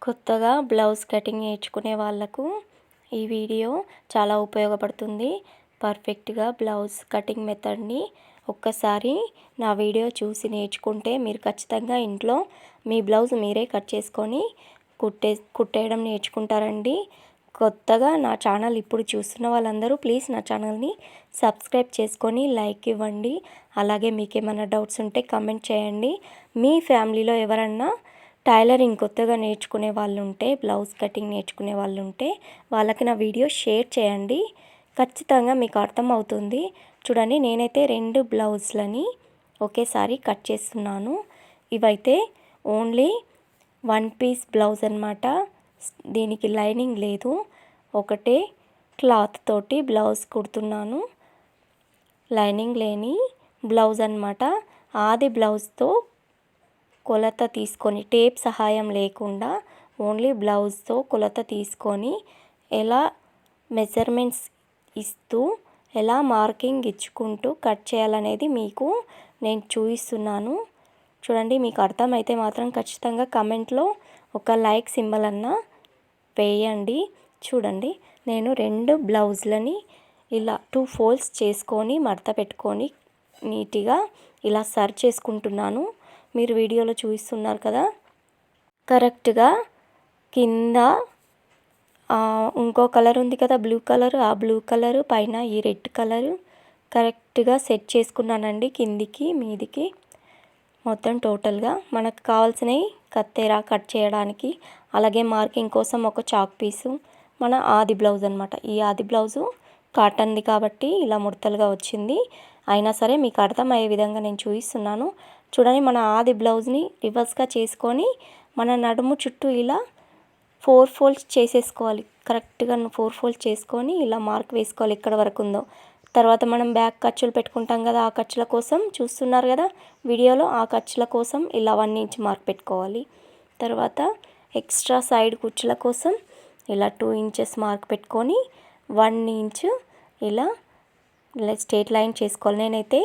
కొత్తగా blouse cutting నేర్చుకునే వాళ్ళకు ఈ వీడియో చాలా ఉపయోగపడుతుంది. పర్ఫెక్ట్గా బ్లౌజ్ కటింగ్ మెథడ్ని ఒక్కసారి నా వీడియో చూసి నేర్చుకుంటే మీరు ఖచ్చితంగా ఇంట్లో మీ బ్లౌజ్ మీరే కట్ చేసుకొని కుట్టేయడం నేర్చుకుంటారండి. కొత్తగా నా ఛానల్ ఇప్పుడు చూస్తున్న వాళ్ళందరూ ప్లీజ్ నా ఛానల్ని సబ్స్క్రైబ్ చేసుకొని లైక్ ఇవ్వండి. అలాగే మీకు ఏమైనా డౌట్స్ ఉంటే కామెంట్ చేయండి. మీ ఫ్యామిలీలో ఎవరన్నా టైలరింగ్ కొత్తగా నేర్చుకునే వాళ్ళు ఉంటే, బ్లౌజ్ కటింగ్ నేర్చుకునే వాళ్ళు ఉంటే వాళ్ళకి నా వీడియో షేర్ చేయండి. ఖచ్చితంగా మీకు అర్థమవుతుంది. చూడండి, నేనైతే 2 బ్లౌజ్లని ఒకేసారి కట్ చేస్తున్నాను. ఇవైతే ఓన్లీ 1 పీస్ బ్లౌజ్ అనమాట. దీనికి లైనింగ్ లేదు. ఒకటే క్లాత్ తోటి బ్లౌజ్ కుడుతున్నాను. లైనింగ్ లేని బ్లౌజ్ అనమాట. ఆది బ్లౌజ్తో కొలత తీసుకొని, టేప్ సహాయం లేకుండా ఓన్లీ బ్లౌజ్తో కొలత తీసుకొని ఎలా మెజర్మెంట్స్ ఇస్తూ ఎలా మార్కింగ్ ఇచ్చుకుంటూ కట్ చేయాలనేది మీకు నేను చూపిస్తున్నాను. చూడండి, మీకు అర్థమైతే మాత్రం ఖచ్చితంగా కమెంట్లో ఒక లైక్ సింబల్ అన్నా వేయండి. చూడండి, నేను 2 బ్లౌజ్లని ఇలా 2 ఫోల్డ్స్ చేసుకొని మడత పెట్టుకొని నీట్గా ఇలా సర్చ్ చేసుకుంటున్నాను. మీరు వీడియోలో చూపిస్తున్నారు కదా, కరెక్ట్గా కింద ఇంకో కలర్ ఉంది కదా, బ్లూ కలర్, ఆ బ్లూ కలర్ పైన ఈ రెడ్ కలరు కరెక్ట్గా సెట్ చేసుకున్నానండి. కిందికి మీదికి మొత్తం టోటల్గా మనకు కావాల్సినవి కత్తెర కట్ చేయడానికి, అలాగే మార్కింగ్ కోసం ఒక చాక్ పీసు, మన ఆది బ్లౌజ్ అనమాట. ఈ ఆది బ్లౌజు కాటన్ది కాబట్టి ఇలా ముడతలుగా వచ్చింది. అయినా సరే మీకు అర్థమయ్యే విధంగా నేను చూపిస్తున్నాను. చూడండి, మన ఆది బ్లౌజ్ని రివర్స్గా చేసుకొని మన నడుము చుట్టూ ఇలా 4 ఫోల్డ్స్ చేసేసుకోవాలి. కరెక్ట్గా 4 ఫోల్డ్స్ చేసుకొని ఇలా మార్క్ వేసుకోవాలి ఎక్కడ వరకు ఉందో. తర్వాత మనం బ్యాక్ ఖర్చులు పెట్టుకుంటాం కదా, ఆ ఖర్చుల కోసం చూస్తున్నారు కదా వీడియోలో, ఆ ఖర్చుల కోసం ఇలా 1 ఇంచ్ మార్క్ పెట్టుకోవాలి. తర్వాత ఎక్స్ట్రా సైడ్ కుచ్చుల కోసం ఇలా 2 ఇంచెస్ మార్క్ పెట్టుకొని 1 ఇంచ్ ఇలా స్ట్రేట్ లైన్ చేసుకోవాలి. నేనైతే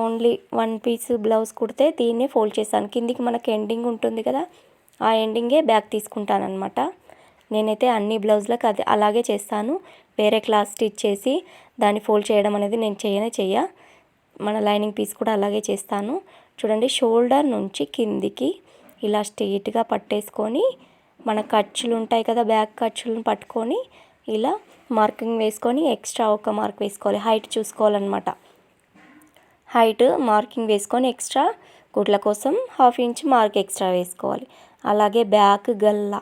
ఓన్లీ 1 పీస్ బ్లౌజ్ కుడితే దీన్నే ఫోల్డ్ చేశాను. కిందికి మనకి ఎండింగ్ ఉంటుంది కదా, ఆ ఎండింగే బ్యాక్ తీసుకుంటాను అనమాట. నేనైతే అన్ని బ్లౌజ్లకు అది అలాగే చేస్తాను. వేరే క్లాత్ స్టిచ్ చేసి దాన్ని ఫోల్డ్ చేయడం అనేది నేను చెయ్య. మన లైనింగ్ పీస్ కూడా అలాగే చేస్తాను. చూడండి, షోల్డర్ నుంచి కిందికి ఇలా స్ట్రెయిట్గా పట్టేసుకొని మన ఖర్చులు ఉంటాయి కదా, బ్యాక్ ఖర్చులను పట్టుకొని ఇలా మార్కింగ్ వేసుకొని ఎక్స్ట్రా ఒక మార్క్ వేసుకోవాలి. హైట్ చూసుకోవాలన్నమాట. హైట్ మార్కింగ్ వేసుకొని ఎక్స్ట్రా కుట్ల కోసం 1/2 ఇంచ్ మార్క్ ఎక్స్ట్రా వేసుకోవాలి. అలాగే బ్యాక్ గల్లా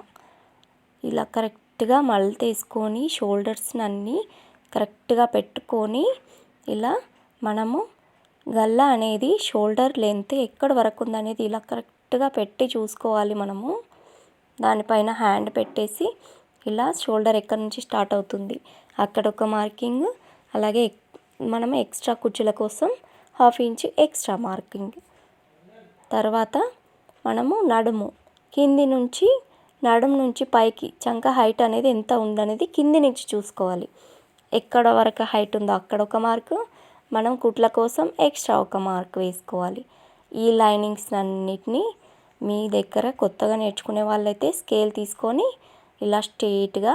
ఇలా కరెక్ట్గా మడతేసుకొని షోల్డర్స్ని అన్నీ కరెక్ట్గా పెట్టుకొని ఇలా మనము గల్లా అనేది షోల్డర్ లెంత్ ఎక్కడి వరకు ఉందనేది ఇలా కరెక్ట్గా పెట్టి చూసుకోవాలి. మనము దానిపైన హ్యాండ్ పెట్టేసి ఇలా షోల్డర్ ఎక్కడి నుంచి స్టార్ట్ అవుతుంది అక్కడ ఒక మార్కింగ్, అలాగే మనం ఎక్స్ట్రా కుచ్చుల కోసం 1/2 ఇంచ్ ఎక్స్ట్రా మార్కింగ్. తర్వాత మనము నడుము నుంచి పైకి చంక హైట్ అనేది ఎంత ఉందనేది కింది నుంచి చూసుకోవాలి. ఎక్కడ వరకు హైట్ ఉందో అక్కడ ఒక మార్కు, మనం కుట్ల కోసం ఎక్స్ట్రా ఒక మార్క్ వేసుకోవాలి. ఈ లైనింగ్స్ అన్నిటినీ మీ దగ్గర కొత్తగా నేర్చుకునే వాళ్ళైతే స్కేల్ తీసుకొని ఇలా స్ట్రెయిట్గా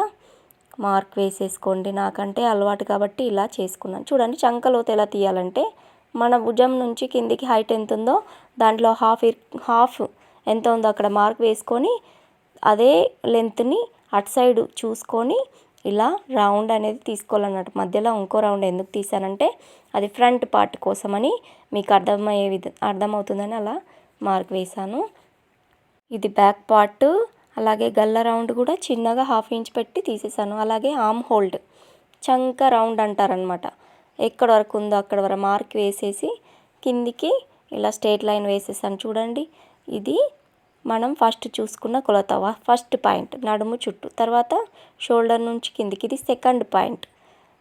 మార్క్ వేసేసుకోండి. నాకంటే అలవాటు కాబట్టి ఇలా చేసుకున్నాను. చూడండి, చంకలోతు ఎలా తీయాలంటే మన భుజం నుంచి కిందికి హైట్ ఎంత ఉందో దాంట్లో హాఫ్ ఎంత ఉందో అక్కడ మార్క్ వేసుకొని అదే లెంత్ని అటు సైడ్ చూసుకొని ఇలా రౌండ్ అనేది తీసుకోవాలన్నట్టు. మధ్యలో ఇంకో రౌండ్ ఎందుకు తీసానంటే అది ఫ్రంట్ పార్ట్ కోసమని మీకు అర్థమవుతుందని అలా మార్క్ వేశాను. ఇది బ్యాక్ పార్ట్. అలాగే గల్ల రౌండ్ కూడా చిన్నగా 1/2 ఇంచ్ పెట్టి తీసేసాను. అలాగే ఆర్మ్ హోల్డ్ చంక రౌండ్ అంటారనమాట. ఎక్కడ వరకు ఉందో అక్కడ వరకు మార్క్ వేసేసి కిందికి ఇలా స్ట్రేట్ లైన్ వేసేసాను. చూడండి, ఇది మనం ఫస్ట్ చూసుకున్న కొలత, ఫస్ట్ పాయింట్ నడుము చుట్టూ. తర్వాత షోల్డర్ నుంచి కిందికి ఇది సెకండ్ పాయింట్.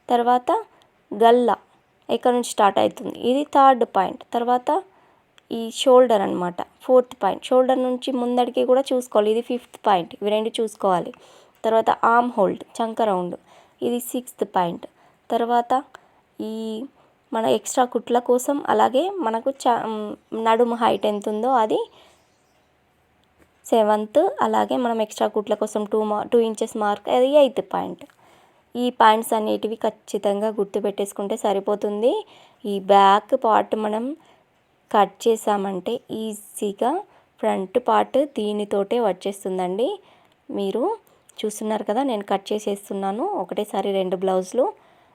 తర్వాత గల్ల ఎక్కడ నుంచి స్టార్ట్ అవుతుంది ఇది థర్డ్ పాయింట్. తర్వాత ఈ షోల్డర్ అనమాట 4th పాయింట్. షోల్డర్ నుంచి ముందడికి కూడా చూసుకోవాలి, ఇది 5th పాయింట్. ఇవి 2 చూసుకోవాలి. తర్వాత ఆర్మ్ హోల్డ్ చంక రౌండ్ ఇది 6th పాయింట్. తర్వాత ఈ మన ఎక్స్ట్రా కుట్ల కోసం అలాగే మనకు నడుము హైట్ ఎంత ఉందో అది 7th, అలాగే మనం ఎక్స్ట్రా కుట్ల కోసం 2 ఇంచెస్ మార్క్, అది 8th పాయింట్. ఈ పాయింట్స్ అనేటివి ఖచ్చితంగా గుర్తుపెట్టేసుకుంటే సరిపోతుంది. ఈ బ్యాక్ పార్ట్ మనం కట్ చేసామంటే ఈజీగా ఫ్రంట్ పార్ట్ దీనితోటే వచ్చేస్తుందండి. మీరు చూస్తున్నారు కదా, నేను కట్ చేసేస్తున్నాను ఒకటేసారి 2 బ్లౌజులు.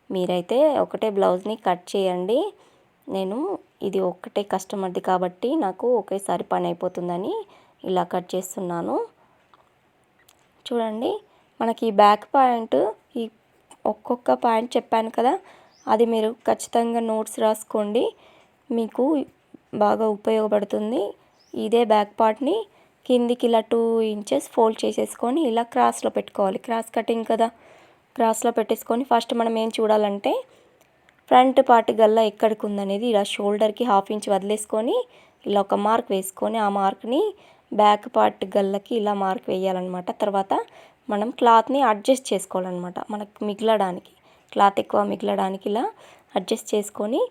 మీరైతే ఒకటే బ్లౌజ్ని కట్ చేయండి. నేను ఇది ఒక్కటే కస్టమర్ది కాబట్టి నాకు ఒకేసారి పని అయిపోతుందని ఇలా కట్ చేస్తున్నాను. చూడండి, మనకి బ్యాక్ పాయింట్ ఈ ఒక్కొక్క పాయింట్ చెప్పాను కదా, అది మీరు ఖచ్చితంగా నోట్స్ రాసుకోండి, మీకు బాగా ఉపయోగపడుతుంది. ఇదే బ్యాక్ పార్ట్ని కిందికి ఇలా 2 ఇంచెస్ ఫోల్డ్ చేసేసుకొని ఇలా క్రాస్లో పెట్టుకోవాలి. క్రాస్ కటింగ్ కదా, క్రాస్లో పెట్టేసుకొని ఫస్ట్ మనం ఏం చూడాలంటే ఫ్రంట్ పార్ట్ గల్లా ఎక్కడికి ఉందనేది ఇలా షోల్డర్కి 1/2 ఇంచ్ వదిలేసుకొని ఇలా ఒక మార్క్ వేసుకొని ఆ మార్క్ని బ్యాక్ పార్ట్ గల్లకి ఇలా మార్క్ వేయాలన్నమాట. తర్వాత మనం క్లాత్ని అడ్జస్ట్ చేసుకోవాలన్నమాట. మనకు మిగలడానికి, క్లాత్ ఎక్కువ మిగలడానికి ఇలా అడ్జస్ట్ చేసుకొని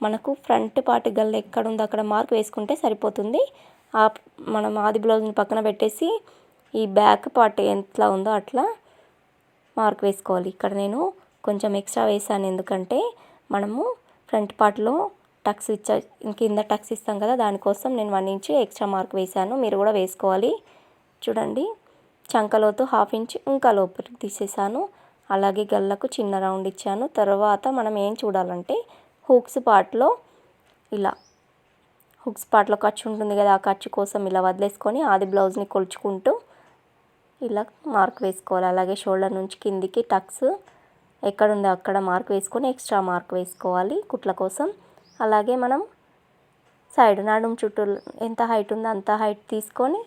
మనకు ఫ్రంట్ పార్ట్ గల్ల ఎక్కడ ఉందో అక్కడ మార్క్ వేసుకుంటే సరిపోతుంది. మనం ఆది బ్లౌజ్ని పక్కన పెట్టేసి ఈ బ్యాక్ పార్ట్ ఎంత ఉందో అట్లా మార్క్ వేసుకోవాలి. ఇక్కడ నేను కొంచెం ఎక్స్ట్రా వేసాను, ఎందుకంటే మనము ఫ్రంట్ పార్ట్లో టక్స్ కింద టక్స్ ఇస్తాం కదా, దానికోసం నేను 1 ఇంచ్ ఎక్స్ట్రా మార్క్ వేసాను. మీరు కూడా వేసుకోవాలి. చూడండి, చంకలోతు 1/2 ఇంచ్ ఇంకా లోపలికి తీసేసాను. అలాగే గల్లకు చిన్న రౌండ్ ఇచ్చాను. తర్వాత మనం ఏం చూడాలంటే హుక్స్ పార్ట్లో ఇలా హుక్స్ పార్ట్లో ఖర్చు ఉంటుంది కదా, ఆ ఖర్చు కోసం ఇలా వదిలేసుకొని ఆది బ్లౌజ్ని కొలుచుకుంటూ ఇలా మార్క్ వేసుకోవాలి. అలాగే షోల్డర్ నుంచి కిందికి టక్స్ ఎక్కడుందో అక్కడ మార్క్ వేసుకొని ఎక్స్ట్రా మార్క్ వేసుకోవాలి కుట్ల కోసం. అలాగే మనం సైడ్ నడుము చుట్టూ ఎంత హైట్ ఉందో అంత హైట్ తీసుకొని,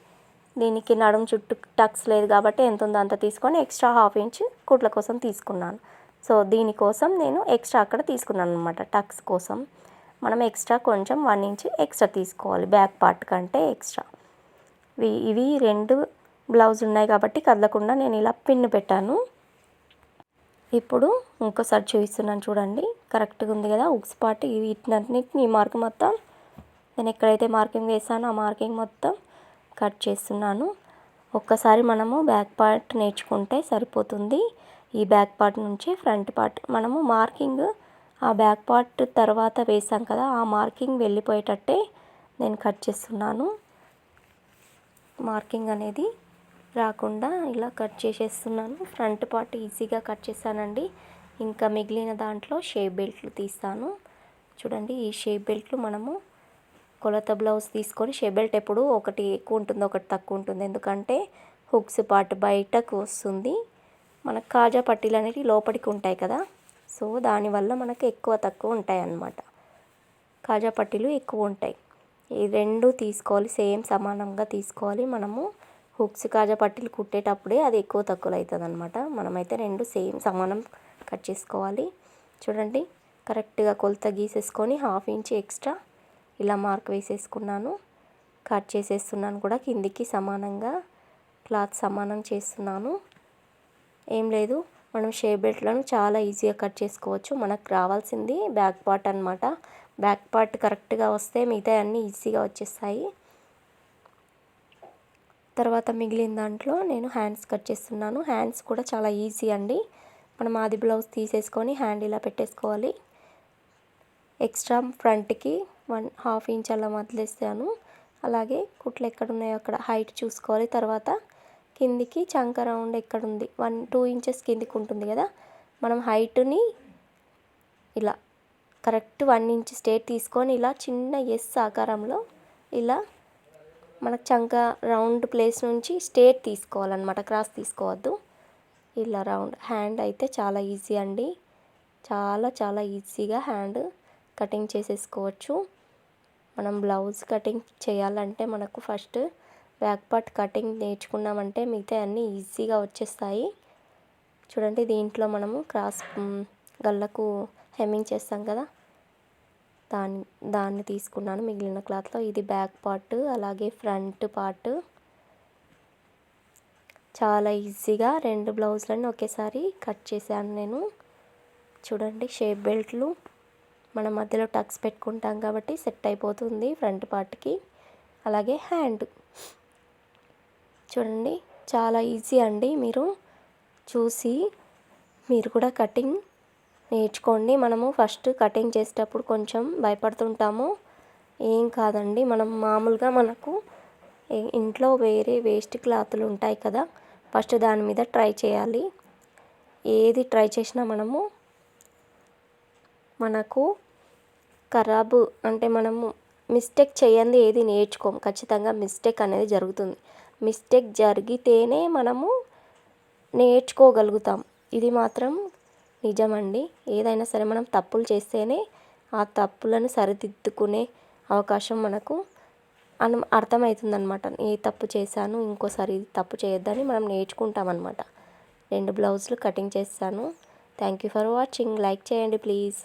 దీనికి నడుము చుట్టూ టక్స్ లేదు కాబట్టి ఎంత ఉందో అంత తీసుకొని ఎక్స్ట్రా 1/2 ఇంచ్ కుట్ల కోసం తీసుకున్నాను. సో దీనికోసం నేను ఎక్స్ట్రా అక్కడ తీసుకున్నాను అనమాట. టక్స్ కోసం మనం ఎక్స్ట్రా కొంచెం 1 ఇంచ్ ఎక్స్ట్రా తీసుకోవాలి, బ్యాక్ పార్ట్ కంటే ఎక్స్ట్రా. ఇవి 2 బ్లౌజులు ఉన్నాయి కాబట్టి కదలకుండా నేను ఇలా పిన్ పెట్టాను. ఇప్పుడు ఇంకోసారి చూపిస్తున్నాను చూడండి, కరెక్ట్గా ఉంది కదా హుక్స్ పార్ట్. వీటినన్నిటిని ఈ మార్క్ మొత్తం నేను ఎక్కడైతే మార్కింగ్ వేసానో ఆ మార్కింగ్ మొత్తం కట్ చేస్తున్నాను. ఒక్కసారి మనము బ్యాక్ పార్ట్ నేర్చుకుంటే సరిపోతుంది. ఈ బ్యాక్ పార్ట్ నుంచి ఫ్రంట్ పార్ట్ మనము మార్కింగ్ ఆ బ్యాక్ పార్ట్ తర్వాత వేసాం కదా, ఆ మార్కింగ్ వెళ్ళిపోయేటట్టే నేను కట్ చేస్తున్నాను. మార్కింగ్ అనేది రాకుండా ఇలా కట్ చేసేస్తున్నాను. ఫ్రంట్ పార్ట్ ఈజీగా కట్ చేశానండి. ఇంకా మిగిలిన దాంట్లో షేప్ బెల్ట్లు తీస్తాను. చూడండి, ఈ షేప్ బెల్ట్లు మనము కొలత బ్లౌజ్ తీసుకొని, షేప్ బెల్ట్ ఎప్పుడు ఒకటి ఎక్కువ ఉంటుంది ఒకటి తక్కువ ఉంటుంది, ఎందుకంటే హుక్స్ పార్ట్ బయటకు వస్తుంది. మనకు కాజా పట్టీలు అనేవి లోపలికి ఉంటాయి కదా, సో దానివల్ల మనకు ఎక్కువ తక్కువ ఉంటాయి అన్నమాట. కాజా పట్టీలు ఎక్కువ ఉంటాయి. ఈ 2 తీసుకోవాలి, సేమ్ సమానంగా తీసుకోవాలి. మనము హుక్స్ కాజా పట్టీలు కుట్టేటప్పుడే అది ఎక్కువ తక్కువ అవుతుంది అనమాట. మనమైతే 2 సేమ్ సమానం కట్ చేసుకోవాలి. చూడండి, కరెక్ట్గా కొలత గీసేసుకొని 1/2 ఇంచ్ ఎక్స్ట్రా ఇలా మార్క్ వేసేసుకున్నాను. కట్ చేసేస్తున్నాను కూడా, కిందికి సమానంగా క్లాత్ సమానం చేస్తున్నాను. ఏం లేదు, మనం షేప్ బెల్ట్లను చాలా ఈజీగా కట్ చేసుకోవచ్చు. మనకు రావాల్సింది బ్యాక్ పార్ట్ అనమాట. బ్యాక్ పార్ట్ కరెక్ట్గా వస్తే మిగతా అన్నీ ఈజీగా వచ్చేస్తాయి. తర్వాత మిగిలిన దాంట్లో నేను హ్యాండ్స్ కట్ చేస్తున్నాను. హ్యాండ్స్ కూడా చాలా ఈజీ అండి. మనం ఆది బ్లౌజ్ తీసేసుకొని హ్యాండ్ ఇలా పెట్టేసుకోవాలి. ఎక్స్ట్రా ఫ్రంట్కి 1/2 ఇంచ్ అలా వదిలేస్తాను. అలాగే కుట్లు ఎక్కడ ఉన్నాయో అక్కడ హైట్ చూసుకోవాలి. తర్వాత కిందికి చంక రౌండ్ ఎక్కడుంది 2 ఇంచెస్ కిందికి ఉంటుంది కదా, మనం హైట్ని ఇలా కరెక్ట్ 1 ఇంచ్ స్ట్రేట్ తీసుకొని ఇలా చిన్న ఎస్ ఆకారంలో ఇలా మనకు చంక రౌండ్ ప్లేస్ నుంచి స్ట్రేట్ తీసుకోవాలన్నమాట, క్రాస్ తీసుకోవద్దు. ఇలా రౌండ్. హ్యాండ్ అయితే చాలా ఈజీ అండి, చాలా చాలా ఈజీగా హ్యాండ్ కటింగ్ చేసేసుకోవచ్చు. మనం బ్లౌజ్ కటింగ్ చేయాలంటే మనకు ఫస్ట్ బ్యాక్ పార్ట్ కటింగ్ నేర్చుకున్నామంటే మిగతా అన్నీ ఈజీగా వచ్చేస్తాయి. చూడండి, దీంట్లో మనము క్రాస్ గల్లకు హెమ్మింగ్ చేస్తాం కదా, దాన్ని తీసుకున్నాను మిగిలిన క్లాత్లో. ఇది బ్యాక్ పార్ట్, అలాగే ఫ్రంట్ పార్ట్. చాలా ఈజీగా 2 బ్లౌజులను ఒకేసారి కట్ చేశాను నేను. చూడండి, షేప్ బెల్ట్లు మనం మధ్యలో టక్స్ పెట్టుకుంటాం కాబట్టి సెట్ అయిపోతుంది ఫ్రంట్ పార్ట్కి. అలాగే హ్యాండ్ చూడండి చాలా ఈజీ అండి. మీరు చూసి మీరు కూడా కటింగ్ నేర్చుకోండి. మనము ఫస్ట్ కటింగ్ చేసేటప్పుడు కొంచెం భయపడుతుంటాము. ఏం కాదండి, మనం మామూలుగా మనకు ఇంట్లో వేరే వేస్ట్ క్లాతులు ఉంటాయి కదా, ఫస్ట్ దాని మీద ట్రై చేయాలి. ఏది ట్రై చేసినా మనకు ఖరాబు అంటే మనము మిస్టేక్ చేయంది ఏది నేర్చుకోము. ఖచ్చితంగా మిస్టేక్ అనేది జరుగుతుంది. మిస్టేక్ జరిగితేనే మనము నేర్చుకోగలుగుతాం. ఇది మాత్రం నిజమండి. ఏదైనా సరే మనం తప్పులు చేస్తేనే ఆ తప్పులను సరిదిద్దుకునే అవకాశం మనకు అర్థమవుతుందన్నమాట. ఏ తప్పు చేశాను, ఇంకోసారి ఇది తప్పు చేయొద్దని మనం నేర్చుకుంటామన్నమాట. 2 బ్లౌజులు కటింగ్ చేస్తాను. Thank you for watching. Like చేయండి ప్లీజ్.